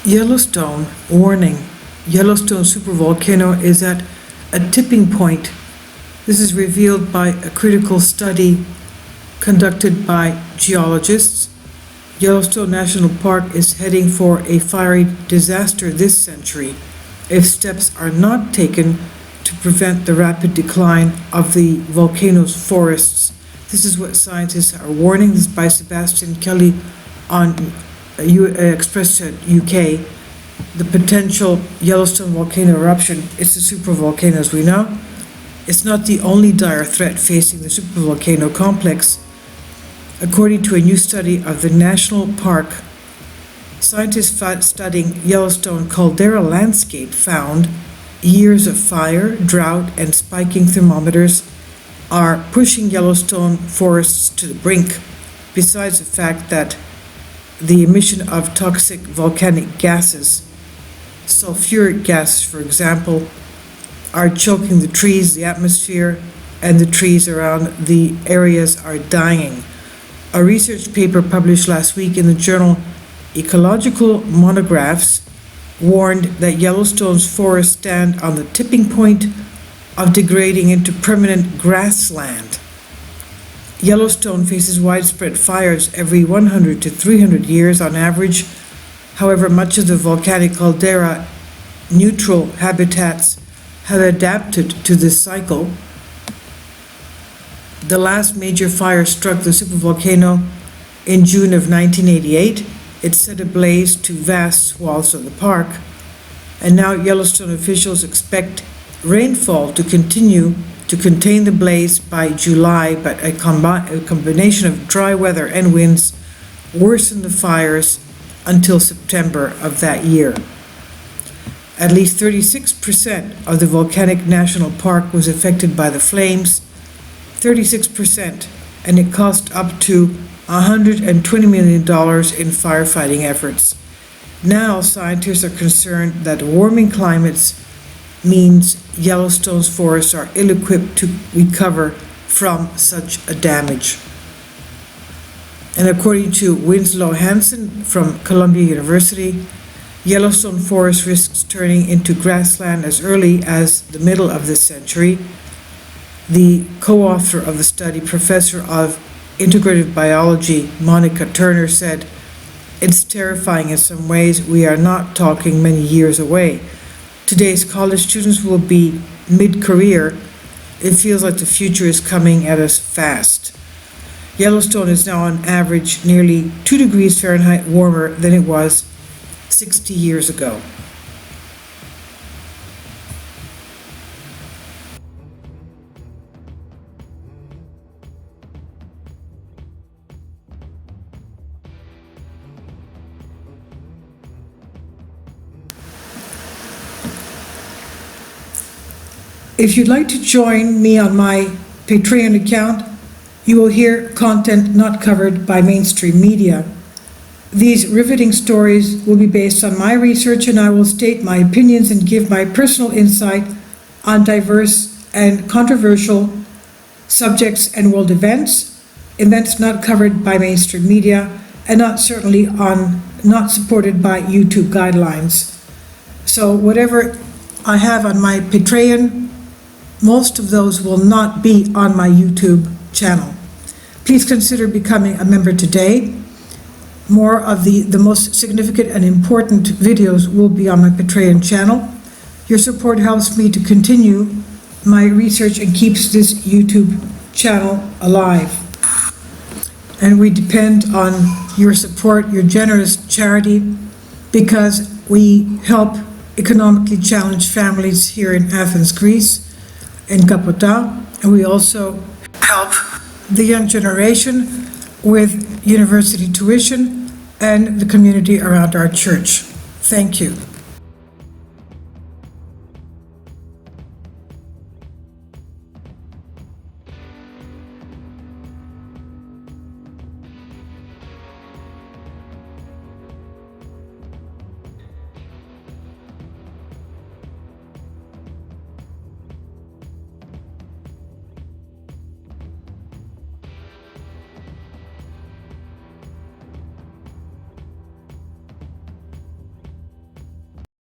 Yellowstone, warning, Yellowstone supervolcano is at a tipping point. This is revealed by a critical study conducted by geologists. Yellowstone National Park is heading for a fiery disaster this century if steps are not taken to prevent the rapid decline of the volcano's forests. This is what scientists are warning. This is by Sebastian Kelly on Express UK. The potential Yellowstone volcano eruption is a supervolcano, as we know. It's not the only dire threat facing the supervolcano complex. According to a new study of the national park, scientists studying Yellowstone caldera landscape found years of fire, drought, and spiking thermometers are pushing Yellowstone forests to the brink, besides the fact that the emission of toxic volcanic gases, sulfuric gases, for example, are choking the trees, the atmosphere, and the trees around the areas are dying. A research paper published last week in the journal Ecological Monographs warned that Yellowstone's forests stand on the tipping point of degrading into permanent grassland. Yellowstone faces widespread fires every 100 to 300 years on average. However, much of the volcanic caldera neutral habitats have adapted to this cycle. The last major fire struck the supervolcano in June of 1988. It set ablaze to vast swaths of the park, and now Yellowstone officials expect rainfall to continue to contain the blaze by July, but a combination of dry weather and winds worsen the fires until September of that year. At least 36% of the volcanic national park was affected by the flames, 36%, and it cost up to $120 million in firefighting efforts. Now, scientists are concerned that warming climates means Yellowstone's forests are ill-equipped to recover from such a damage. And according to Winslow Hansen from Columbia University, Yellowstone forest risks turning into grassland as early as the middle of this century. The co-author of the study, professor of integrative biology, Monica Turner, said, "It's terrifying in some ways. We are not talking many years away. Today's college students will be mid-career. It feels like the future is coming at us fast." Yellowstone is now on average nearly 2 degrees Fahrenheit warmer than it was 60 years ago. If you'd like to join me on my Patreon account, you will hear content not covered by mainstream media. These riveting stories will be based on my research, and I will state my opinions and give my personal insight on diverse and controversial subjects and world events not covered by mainstream media, and not supported by YouTube guidelines. So whatever I have on my Patreon, most of those will not be on my YouTube channel. Please consider becoming a member today. More of the most significant and important videos will be on my Patreon channel. Your support helps me to continue my research and keeps this YouTube channel alive. And we depend on your support, your generous charity, because we help economically challenged families here in Athens, Greece, in Kapota, and we also help the young generation with university tuition and the community around our church. Thank you.